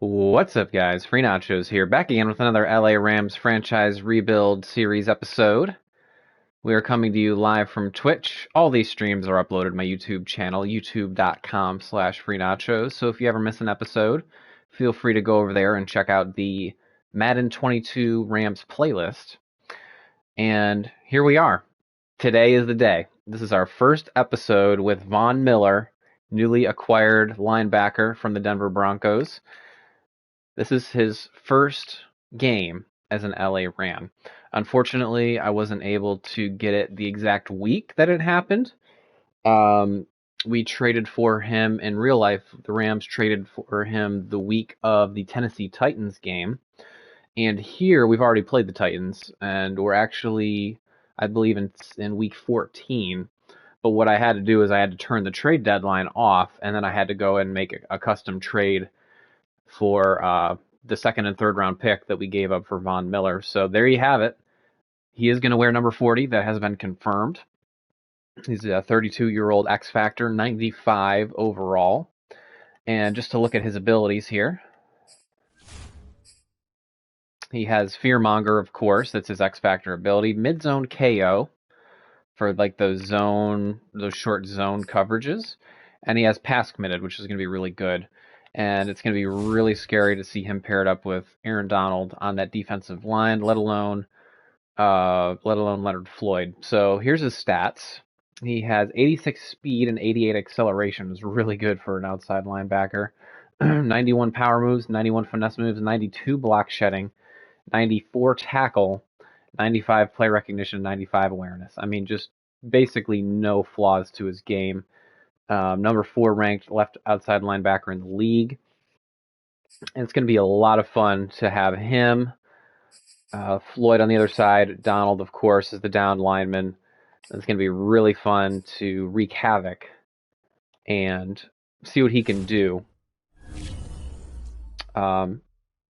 What's up, guys? Free Nachos here, back again with another LA Rams franchise rebuild series episode. We are coming to you live from Twitch. All these streams are uploaded to my YouTube channel, youtube.com/freenachos. So if you ever miss an episode, feel free to go over there and check out the Madden 22 Rams playlist. And here we are. Today is the day. This is our first episode with Von Miller, newly acquired linebacker from the Denver Broncos. This is his first game as an LA Ram. Unfortunately, I wasn't able to get it the exact week that it happened. We traded for him in real life. The Rams traded for him the week of the Tennessee Titans game. And here, we've already played the Titans, and we're actually, I believe, in week 14. But what I had to do is I had to turn the trade deadline off, and then I had to go and make a custom trade for the second and third round pick that we gave up for Von Miller. So there you have it. He is going to wear number 40. That has been confirmed. He's a 32-year-old X Factor, 95 overall. And just to look at his abilities here, he has Fearmonger, of course. That's his X Factor ability. Mid-zone KO for like those short zone coverages. And he has pass committed, which is going to be really good. And it's going to be really scary to see him paired up with Aaron Donald on that defensive line, let alone Leonard Floyd. So here's his stats. He has 86 speed and 88 acceleration. Is really good for an outside linebacker. 91 power moves, 91 finesse moves, 92 block shedding, 94 tackle, 95 play recognition, 95 awareness. I mean, just basically no flaws to his game. Number 4 ranked left outside linebacker in the league. And it's going to be a lot of fun to have him, Floyd on the other side. Donald, of course, is the down lineman. It's going to be really fun to wreak havoc and see what he can do in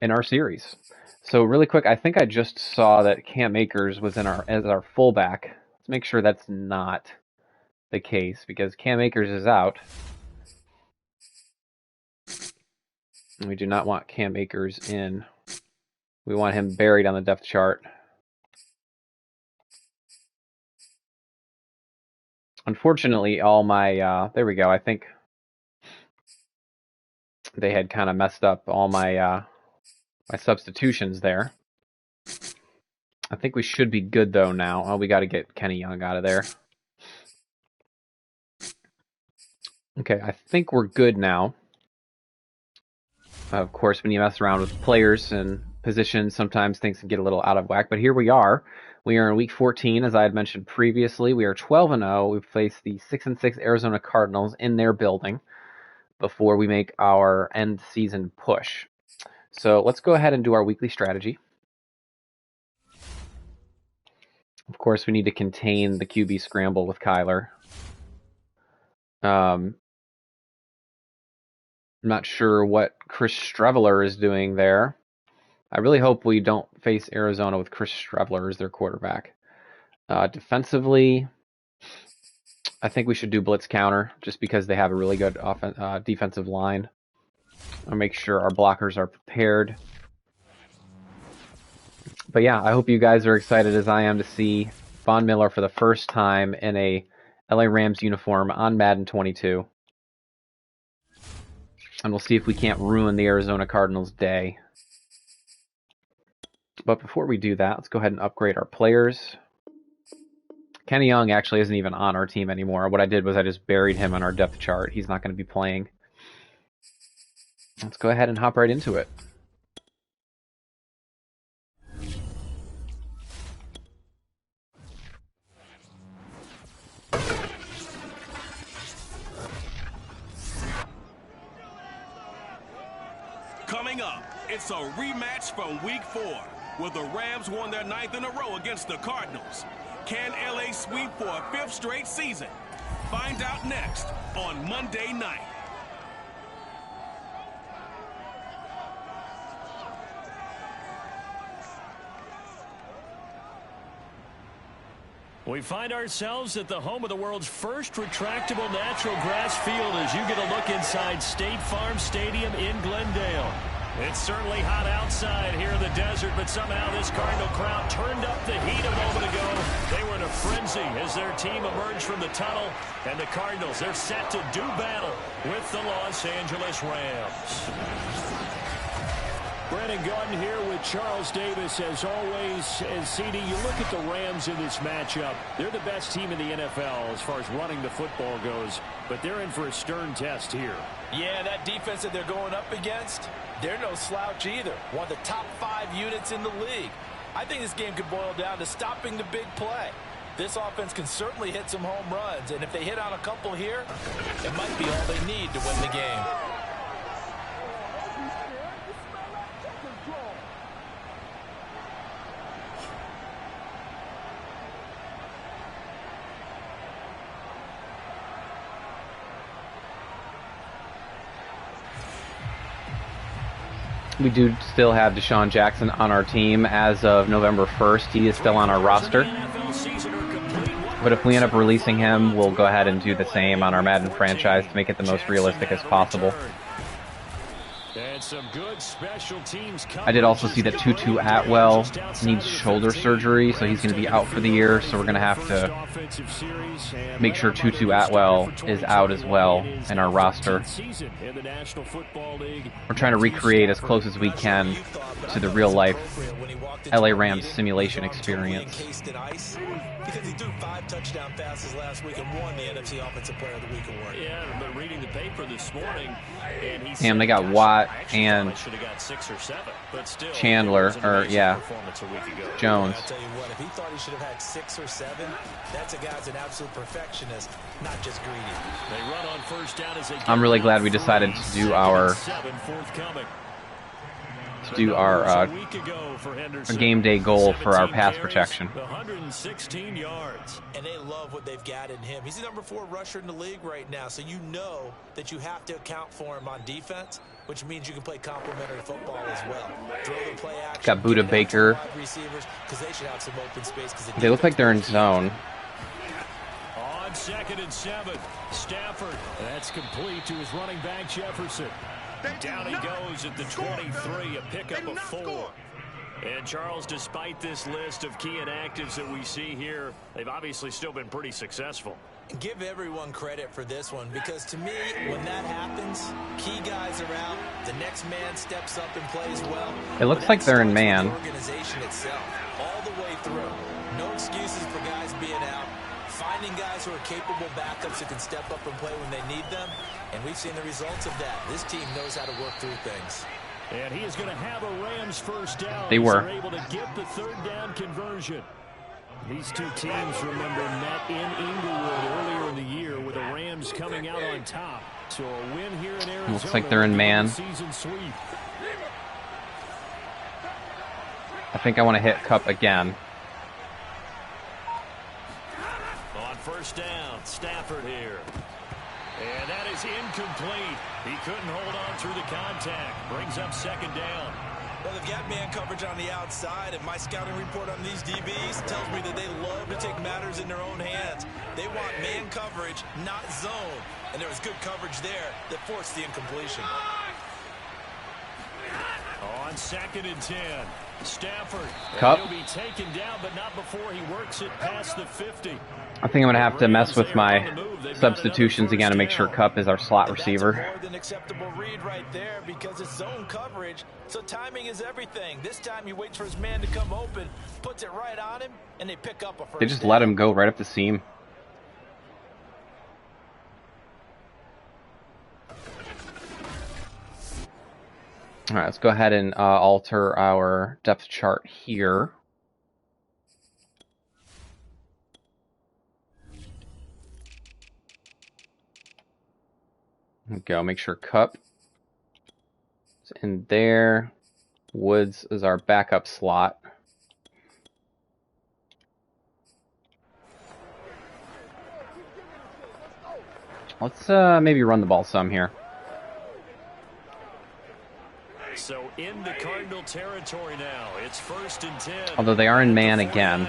our series. So really quick, I think I just saw that Cam Akers was as our fullback. Let's make sure that's not the case, because Cam Akers is out. And we do not want Cam Akers in. We want him buried on the depth chart. Unfortunately, all my there we go. I think they had kind of messed up all my my substitutions there. I think we should be good though now. Oh, we got to get Kenny Young out of there. Okay, I think we're good now. Of course, when you mess around with players and positions, sometimes things can get a little out of whack. But here we are. We are in week 14, as I had mentioned previously. We are 12-0. We've faced the 6-6 Arizona Cardinals in their building before we make our end season push. So let's go ahead and do our weekly strategy. Of course, we need to contain the QB scramble with Kyler. I'm not sure what Chris Streveler is doing there. I really hope we don't face Arizona with Chris Streveler as their quarterback. Defensively, I think we should do blitz counter just because they have a really good defensive line. I'll make sure our blockers are prepared. But yeah, I hope you guys are excited as I am to see Von Miller for the first time in a LA Rams uniform on Madden 22. And we'll see if we can't ruin the Arizona Cardinals' day. But before we do that, let's go ahead and upgrade our players. Kenny Young actually isn't even on our team anymore. What I did was I just buried him on our depth chart. He's not going to be playing. Let's go ahead and hop right into it. Coming up, it's a rematch from Week 4, where the Rams won their 9th in a row against the Cardinals. Can LA sweep for a 5th straight season? Find out next on Monday night. We find ourselves at the home of the world's first retractable natural grass field as you get a look inside State Farm Stadium in Glendale. It's certainly hot outside here in the desert, but somehow this Cardinal crowd turned up the heat a moment ago. They were in a frenzy as their team emerged from the tunnel, and the Cardinals, they're set to do battle with the Los Angeles Rams. Brandon Gaudin here with Charles Davis, as always. And CD, you look at the Rams in this matchup. They're the best team in the NFL as far as running the football goes, but they're in for a stern test here. Yeah, that defense that they're going up against, they're no slouch either. One of the top 5 units in the league. I think this game could boil down to stopping the big play. This offense can certainly hit some home runs, and if they hit on a couple here, it might be all they need to win the game. We do still have Deshaun Jackson on our team as of November 1st. He is still on our roster. But if we end up releasing him, we'll go ahead and do the same on our Madden franchise to make it the most realistic as possible. I did also see that Tutu Atwell needs shoulder surgery, so he's going to be out for the year. So we're going to have to make sure Tutu Atwell is out as well in our roster. We're trying to recreate as close as we can to the real-life LA Rams simulation experience. Because he threw 5 touchdown passes last week and won the NFC Offensive Player of the Week award. Yeah, but reading the paper this morning, and he Damn, they got Watt and got 6 or 7, but still, Chandler, or yeah, Jones. I'll tell you what, if he thought he should have had 6 or 7, that's a guy's an absolute perfectionist, not just greedy. They run on first down as they I'm really glad we decided to do our game day goal for our pass protection. 116 yards. And they love what they've got in him. He's the number 4 rusher in the league right now, so you know that you have to account for him on defense, which means you can play complementary football as well. Throw the play action. Got Buda Baker. They look like they're in zone. On 2nd and 7, Stafford. That's complete to his running back, Jefferson. Down he goes at the 23, a pickup of 4. And Charles, despite this list of key inactives that we see here, they've obviously still been pretty successful. Give everyone credit for this one, because to me, when that happens, key guys are out, the next man steps up and plays well. It looks like they're in man. Organization itself, all the way through. No excuses for guys being out. Finding guys who are capable backups who can step up and play when they need them. And we've seen the results of that. This team knows how to work through things. And he is going to have a Rams first down. They were able to get the 3rd down conversion. These two teams, remember, met in Inglewood earlier in the year with the Rams coming out on top. So a win here in Arizona. Looks like they're in man. Season sweep. I think I want to hit Cup again. On first down, Stafford here. And that is incomplete. He couldn't hold on through the contact. Brings up 2nd down. Well, they've got man coverage on the outside, and my scouting report on these DBs tells me that they love to take matters in their own hands. They want man coverage, not zone. And there was good coverage there that forced the incompletion. On 2nd and 10, Stafford. Cup. He'll be taken down, but not before he works it past the 50. I think I'm going to have to mess with my substitutions again to make sure Cup is our slot receiver. More than acceptable read right there, because it's zone coverage, so timing is everything. This time he waits for his man to come open, puts it right on him, and they pick up a first They just down. let him go right up the seam. All right, let's go ahead and alter our depth chart here. There we go. Make sure Cup is in there. Woods is our backup slot. Let's maybe run the ball some here. So in the Cardinal territory now, it's 1st and 10. Although they are in man again.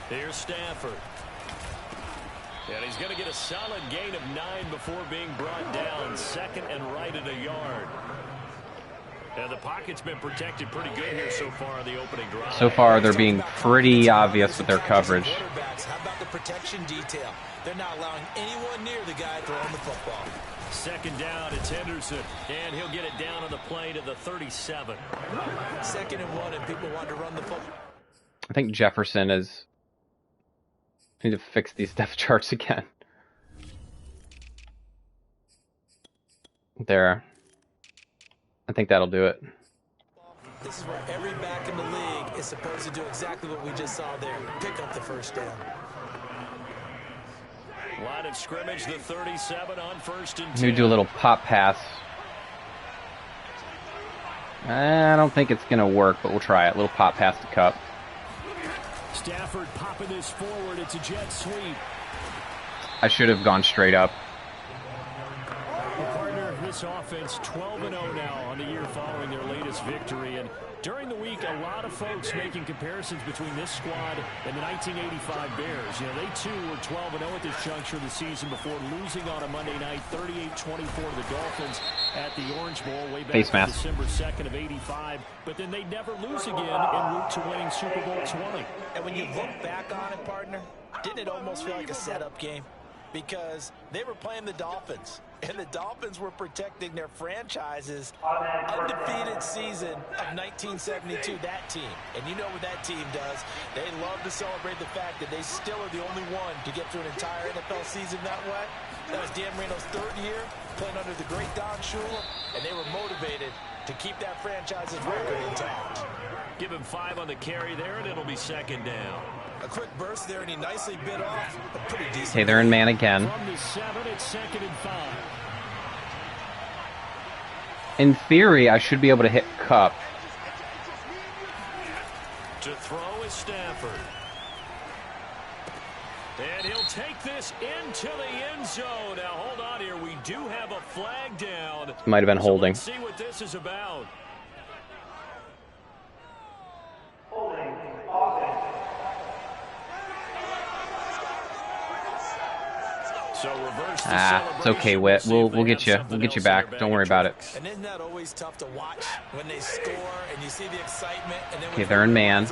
Here's Stafford. And he's going to get a solid gain of 9 before being brought down. 2nd and right at a yard. And the pocket's been protected pretty good here so far in the opening drive. So far, they're being pretty obvious with their coverage. How about the protection detail? They're not allowing anyone near the guy throwing the football. 2nd down, it's Henderson. And he'll get it down on the play to the 37. 2nd and 1, and people want to run the football. I think Jefferson is... I need to fix these depth charts again. There. I think that'll do it. This is where every back in the league is supposed to do exactly what we just saw there. Pick up the first down. Line of scrimmage, the 37 on 1st and 10. Maybe do a little pop pass. I don't think it's going to work, but we'll try it. A little pop pass to Kupp. Stafford popping this forward. It's a jet sweep. I should have gone straight up. Partner, this offense 12-0 now on the year following their latest victory. And during the week, a lot of folks making comparisons between this squad and the 1985 Bears. You know, they too were 12-0 at this juncture of the season before losing on a Monday night, 38-24 to the Dolphins at the Orange Bowl way back on December 2nd of 85. But then they never lose again en route to winning Super Bowl 20. And when you look back on it, partner, didn't it almost feel like a setup game? Because they were playing the Dolphins, and the Dolphins were protecting their franchise's undefeated season of 1972, that team. And you know what that team does. They love to celebrate the fact that they still are the only one to get through an entire NFL season that way. That was Dan Marino's 3rd year, playing under the great Don Shula, and they were motivated to keep that franchise's record intact. Give him 5 on the carry there, and it'll be 2nd down. A quick burst there, and he nicely bit off a pretty decent. Okay, they're in man again. From the 7, it's 2nd and 5. In theory, I should be able to hit Kupp. To throw is Stafford. And he'll take this into the end zone. Now, hold on here. We do have a flag down. Might have been holding. So let's see what this is about. So reverse the it's okay, Whit. We'll get you. We'll get you back. Don't worry about it. And isn't that always tough to watch when they score and you see the excitement? And then Okay, they're in man.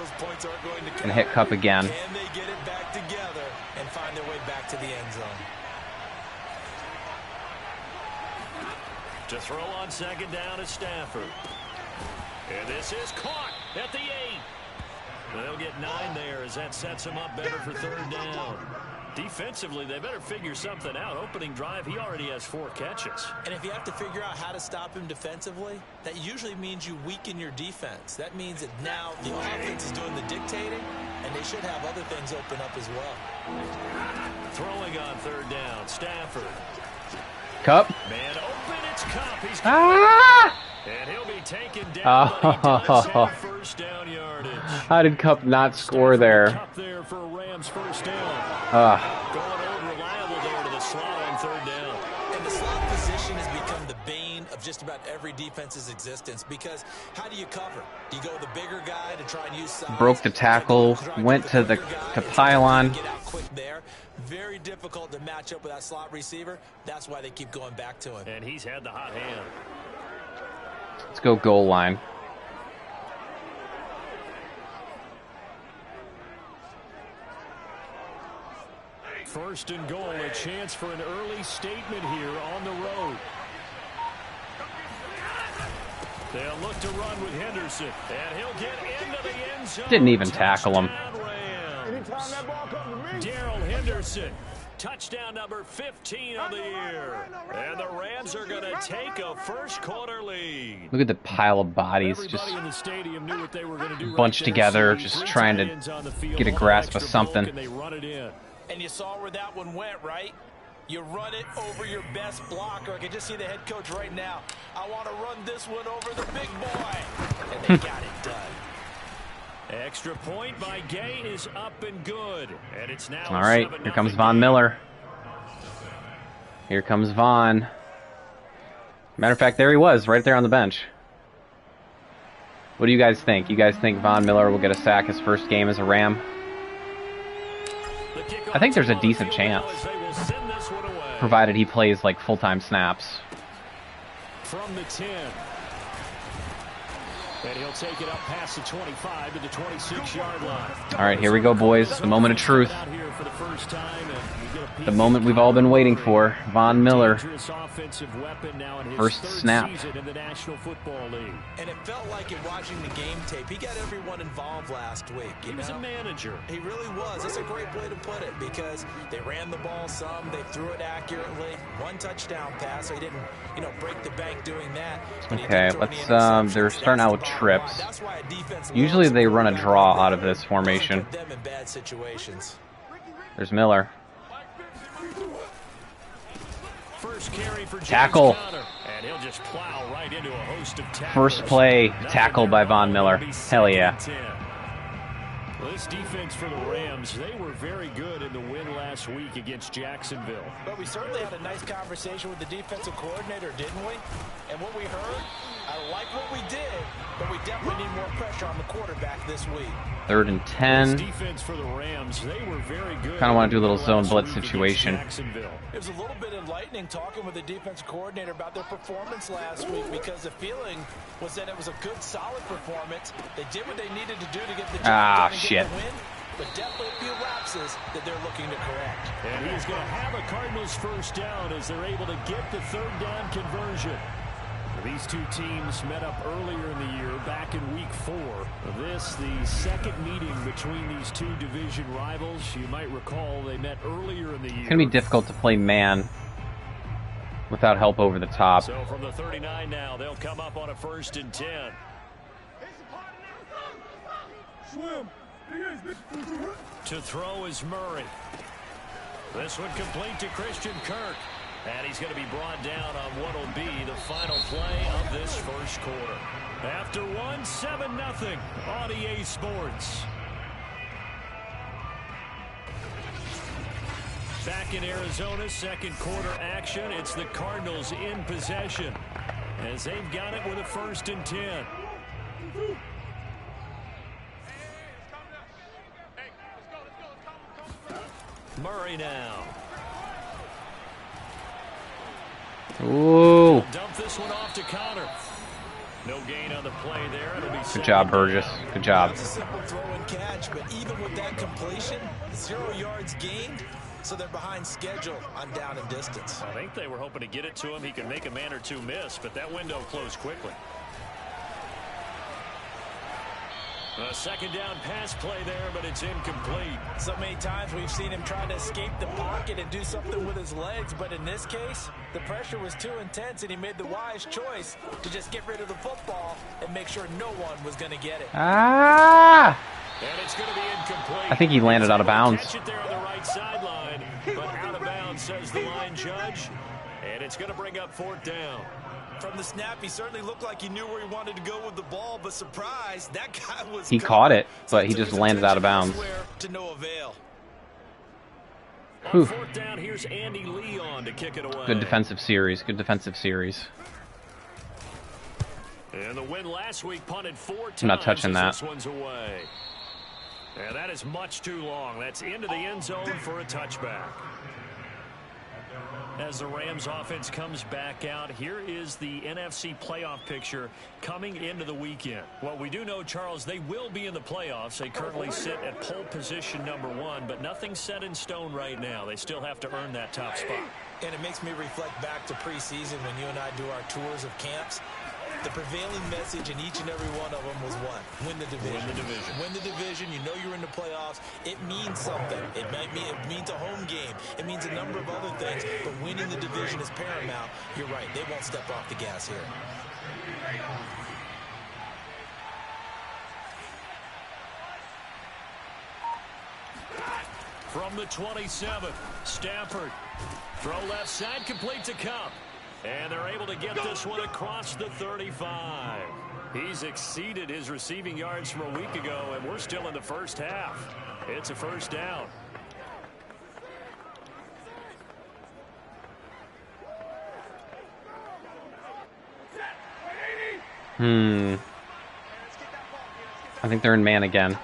And hit Kupp again. Can they get it back together and find their way back to the end zone? To throw on 2nd down is Stafford. And this is caught at the 8. They'll get 9 there as that sets him up better for 3rd down. Defensively, they better figure something out. Opening drive, he already has 4 catches. And if you have to figure out how to stop him defensively, that usually means you weaken your defense. That means that now the offense is doing the dictating, and they should have other things open up as well. Throwing on 3rd down, Stafford. Kupp. Man open, it's Kupp. He's and he'll be taken down. First down yardage. How did Kupp not score there? Kupp there for Rams first down. Ah. Going unreliable there to the slot on 3rd down. And the slot position has become the bane of just about every defense's existence, because how do you cover? Do you go with the bigger guy to try and use size? Broke the tackle, went to the pylon. Get out quick there. Very difficult to match up with that slot receiver. That's why they keep going back to him. And he's had the hot hand. Let's go goal line. First and goal, a chance for an early statement here on the road. They'll look to run with Henderson, and he'll get into the end zone. Didn't even tackle him. Darrell Henderson, touchdown number 15 of the year. And the Rams are going to take a first quarter lead. Look at the pile of bodies just bunched together, just trying to get a grasp of something. And you saw where that one went, right? You run it over your best blocker. I can just see the head coach right now. I want to run this one over the big boy. And they got it done. Extra point by Gay is up and good. And it's now all right, here comes Von Miller. Here comes Von. Matter of fact, there he was, right there on the bench. What do you guys think? You guys think Von Miller will get a sack his first game as a Ram? The I think there's a decent chance, provided he plays like full-time snaps. From the 10. And he'll take it up past the 25 to the 26-yard line. All right, here we go, boys. The moment of truth. The moment we've all been waiting for. Von Miller. First snap. And it felt like in watching the game tape, he got everyone involved last week. He was a manager. He really was. That's a great way to put it, because they ran the ball some, they threw it accurately. One touchdown pass, so he didn't, break the bank doing that. Okay, let's, they're starting out with trips. Usually they run a draw out of this formation. There's Miller. Tackle. And he'll just plow right into a host of tackles. First play, tackle by Von Miller. Hell yeah. Well, this defense for the Rams, they were very good in the win last week against Jacksonville. But we certainly had a nice conversation with the defensive coordinator, didn't we? And what we heard, I like what we did, but we definitely need more pressure on the quarterback this week. 3rd and 10. Defense for the Rams, they were very good. Kind of want to do a little zone blitz situation. It was a little bit enlightening talking with the defensive coordinator about their performance last week, because the feeling was that it was a good, solid performance. They did what they needed to do to get the job done and get the win, but definitely a few lapses that they're looking to correct. And he's going to have a Cardinals first down as they're able to get the 3rd down conversion. These two teams met up earlier in the year, back in week 4. This, the second meeting between these two division rivals. You might recall they met earlier in the year. It's going to be difficult to play man without help over the top. So from the 39 now, they'll come up on a 1st and 10. To throw is Murray. This one complete to Christian Kirk. And he's going to be brought down on what will be the final play of this first quarter. After 7-0 on EA Sports. Back in Arizona, 2nd quarter action. It's the Cardinals in possession as they've got it with a 1st and 10. Murray now. Ooh. Dump this one off to Connor. No gain on the play there. It'll be good job, Burgess. Good job. It's a simple throw and catch, but even with that completion, 0 yards gained, so they're behind schedule on down and distance. I think they were hoping to get it to him. He could make a man or two miss, but that window closed quickly. A 2nd down pass play there, but it's incomplete. So many times we've seen him try to escape the pocket and do something with his legs, but in this case, the pressure was too intense, and he made the wise choice to just get rid of the football and make sure no one was going to get it. Ah! And it's going to be incomplete. I think he landed out of bounds. Catch it there on the right sideline, but out of bounds, says the line judge, and it's going to bring up 4th down. From the snap, he certainly looked like he knew where he wanted to go with the ball, but surprise, that guy was. He caught it, but he just landed out of bounds. To no avail. On 4th down, here's Andy Leon to kick it away. Good defensive series. Good defensive series. And the win last week punted 4 times. I'm not touching that. This one's away. And that is much too long. That's into the end zone for a touchback. As the Rams offense comes back out, here is the NFC playoff picture coming into the weekend. Well, we do know, Charles, they will be in the playoffs. They currently sit at pole position #1, but nothing's set in stone right now. They still have to earn that top spot. And it makes me reflect back to preseason when you and I do our tours of camps. The prevailing message in each and every one of them was what? Win the division. Win the division. Win the division. You know you're in the playoffs. It means something. It means a home game. It means a number of other things. But winning the division is paramount. You're right. They won't step off the gas here. From the 27th, Stafford. Throw left side, complete to Cup. And they're able to get this one across the 35. He's exceeded his receiving yards from a week ago, and we're still in the first half. It's a 1st down. I think they're in man again.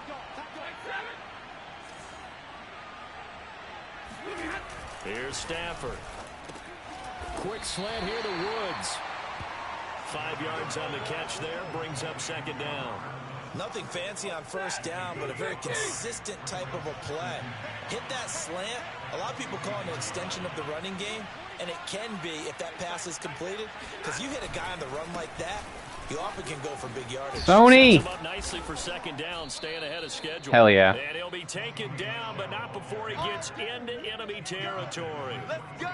quick slant here to Woods. 5 yards on the catch there, brings up second down. Nothing fancy on first down, but a very consistent type of a play. Hit that slant. A lot of people call it an extension of the running game, and it can be if that pass is completed, because you hit a guy on the run like that, you often can go for big yardage. Sony! Sets him up nicely for second down, staying ahead of schedule. Hell yeah. And he'll be taken down, but not before he gets into enemy territory.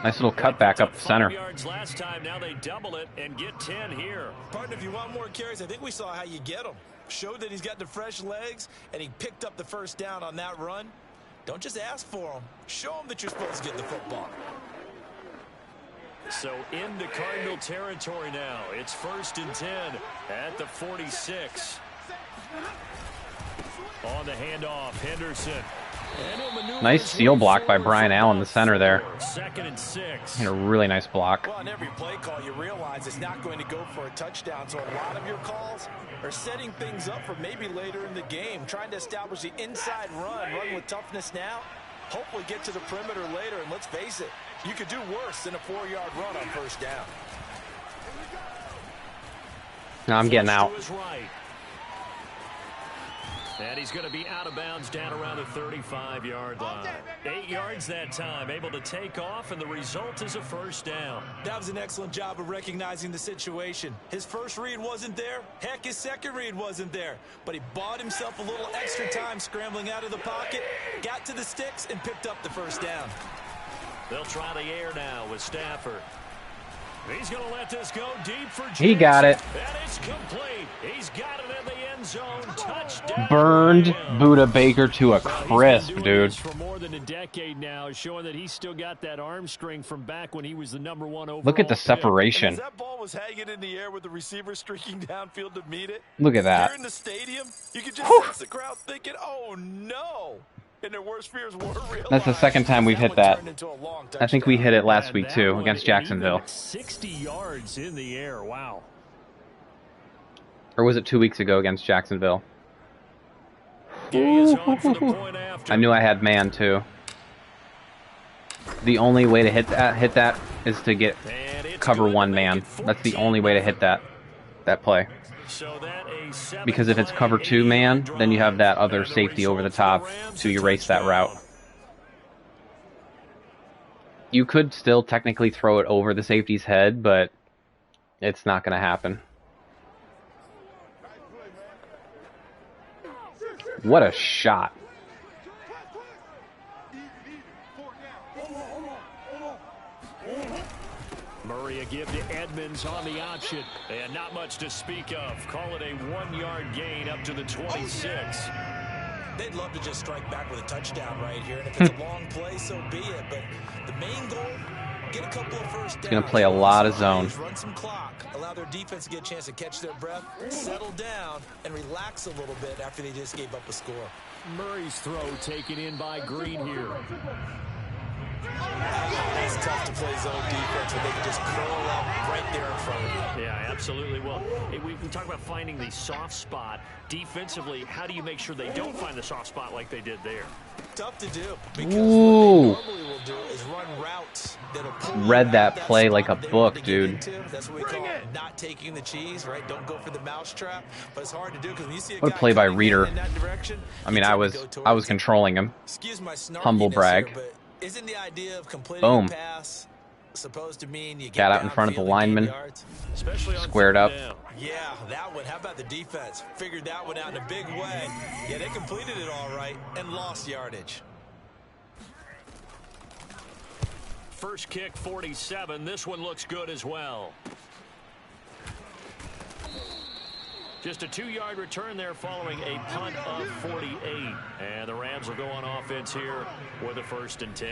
Nice little cutback up the center. 5 yards last time, now they double it and get 10 here. Partner, if you want more carries, I think we saw how you get them. Showed that he's got the fresh legs, and he picked up the first down on that run. Don't just ask for him. Show him that you're supposed to get the football. So into Cardinal territory now. It's 1st and 10 at the 46. On the handoff, Henderson. Nice seal block by Brian Allen, the center there. 2nd and 6. And a really nice block. Well, on every play call, you realize it's not going to go for a touchdown. So a lot of your calls are setting things up for maybe later in the game, trying to establish the inside run with toughness now. Hopefully get to the perimeter later, and let's face it, you could do worse than a 4-yard run on first down. No, I'm getting out. And he's going to be out of bounds down around the 35-yard line. 8 yards that time, able to take off, and the result is a first down. That was an excellent job of recognizing the situation. His first read wasn't there. Heck, his second read wasn't there. But he bought himself a little extra time scrambling out of the pocket, got to the sticks, and picked up the first down. They'll try the air now with Stafford. He's going to let this go deep for Jackson. He got it. And it's complete. He's got it in the end zone. Touchdown. Burned Buda Baker to a crisp, dude. For more than a decade now, showing that he's still got that arm strength from back when he was the #1 overall. Look at the separation. As that ball was hanging in the air with the receiver streaking downfield to meet it. Look at that. Here in the stadium, you could just sense the crowd thinking, "Oh no!" And their worst fears were realized. That's the second time we've hit that. I think we hit it last week too against Jacksonville. 60 yards in the air. Wow. Or was it 2 weeks ago against Jacksonville? I knew I had man too. The only way to hit that is to get cover one man. That's the only way to hit that play. Because if it's cover 2 man, then you have that other safety over the top to erase that route. You could still technically throw it over the safety's head, but it's not going to happen. What a shot. Murray a give to Edmonds on the option. And not much to speak of. Call it a 1-yard gain up to the 26. They'd love to just strike back with a touchdown right here. And if it's a long play, so be it. But the main goal, get a couple of first downs. He's going to play a lot of zone. Run some clock. Allow their defense to get a chance to catch their breath, settle down, and relax a little bit after they just gave up a score. Murray's throw taken in by Green here. It's tough to play zone defense when they can just curl up right there in front of you. Yeah, absolutely. Well, we talk about finding the soft spot. Defensively, how do you make sure they don't find the soft spot like they did there? Tough to do. Because what they normally will do is run routes that'll pull read that play like a book, dude. That's what we call not taking the cheese, right? Don't go for the mousetrap. But it's hard to do because when you see a What a play by Reader. I mean, I was controlling him. Humble brag. Here, but isn't the idea of completing Boom. a pass supposed to mean you get Got out in front of the lineman. Squared up. Yeah, that one. How about the defense? Figured that one out in a big way. Yeah, they completed it all right and lost yardage. First kick, 47. This one looks good as well. Just a 2-yard return there following a punt of 48. And the Rams will go on offense here with a 1st and 10.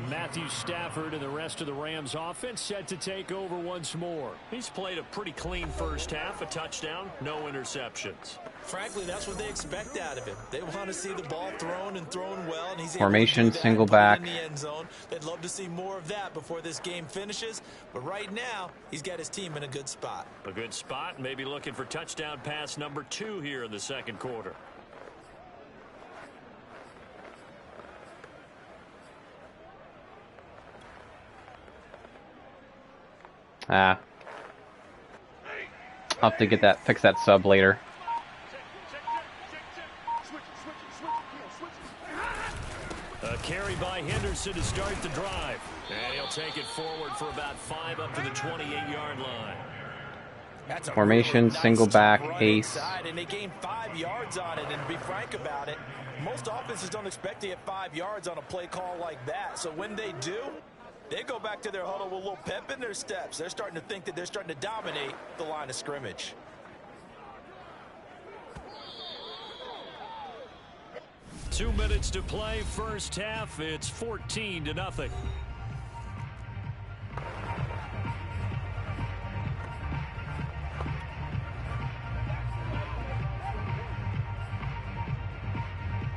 Matthew Stafford and the rest of the Rams offense set to take over once more. He's played a pretty clean first half, a touchdown, no interceptions. Frankly, that's what they expect out of him. They want to see the ball thrown and thrown well, and he's formation, able to do that, single back. in the end zone. They'd love to see more of that before this game finishes, but right now he's got his team in a good spot. A good spot, maybe looking for touchdown pass number 2 here in the second quarter. Ah. I'll have to fix that sub later. A carry by Henderson to start the drive. And he'll take it forward for about 5 up to the 28-yard line. Formation, really nice single back, run ace. Inside, and they gained 5 yards on it. And to be frank about it, most offenses don't expect to get 5 yards on a play call like that. So when they do, they go back to their huddle with a little pep in their steps. They're starting to think that they're starting to dominate the line of scrimmage. Two minutes to play, first half. It's 14-0.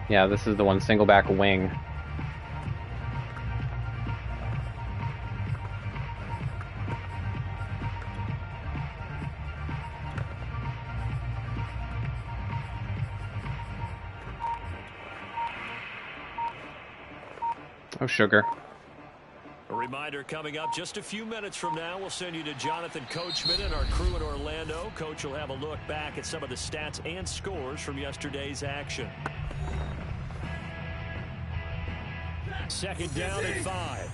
Yeah, this is the one, single back wing. Oh, sugar. A reminder coming up just a few minutes from now. We'll send you to Jonathan Coachman and our crew in Orlando. Coach will have a look back at some of the stats and scores from yesterday's action. Second down at 5.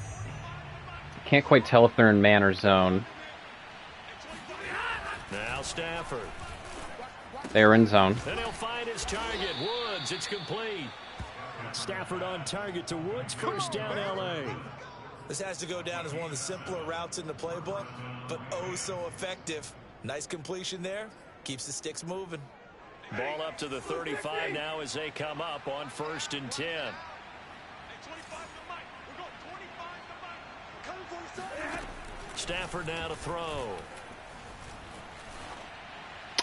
Can't quite tell if they're in man or zone. Now Stafford. They're in zone. Then he'll find his target. Woods, it's complete. Stafford on target to Woods. First down, L.A. This has to go down as one of the simpler routes in the playbook, but oh so effective. Nice completion there. Keeps the sticks moving. Ball up to the 35 now as they come up on 1st and 10. Stafford now to throw.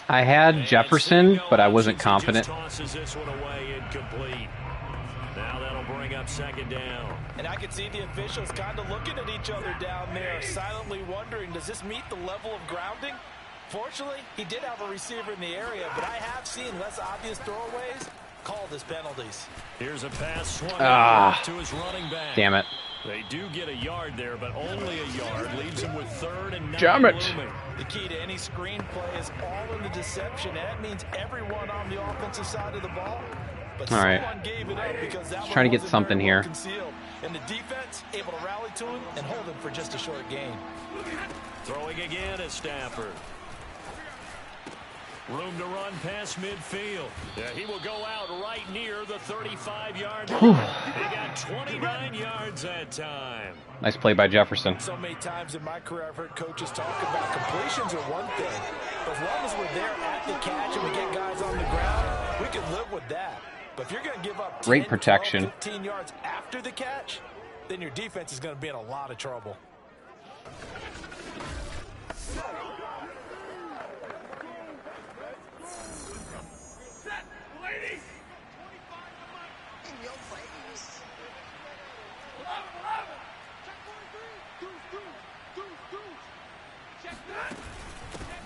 I had Jefferson, but I wasn't confident. Tosses this one away, incomplete. Now that'll bring up second down. And I can see the officials kind of looking at each other down there, silently wondering, does this meet the level of grounding? Fortunately, he did have a receiver in the area, but I have seen less obvious throwaways called as penalties. Here's a pass swung to his running back. Damn it. They do get a yard there, but only a yard. Leaves him with 3rd and 9. Damn it. Looming. The key to any screen play is all in the deception, and that means everyone on the offensive side of the ball. But all right. someone gave it up because that just trying to get something here. Concealed. And the defense able to rally to him and hold him for just a short gain. Throwing again is Stafford. Room to run past midfield. Yeah, he will go out right near the 35-yard line. He got 29 yards that time. Nice play by Jefferson. So many times in my career I've heard coaches talk about completions are one thing. But as long as we're there at the catch and we get guys on the ground, we can live with that. But if you're going to give up 10, great protection. 12, 15 yards after the catch, then your defense is going to be in a lot of trouble.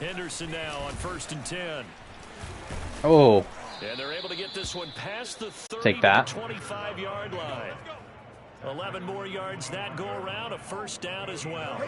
Henderson now on 1st and 10. Oh. And they're able to get this one past the 30 Take that. to the 25-yard line. 11 more yards that go around, a first down as well.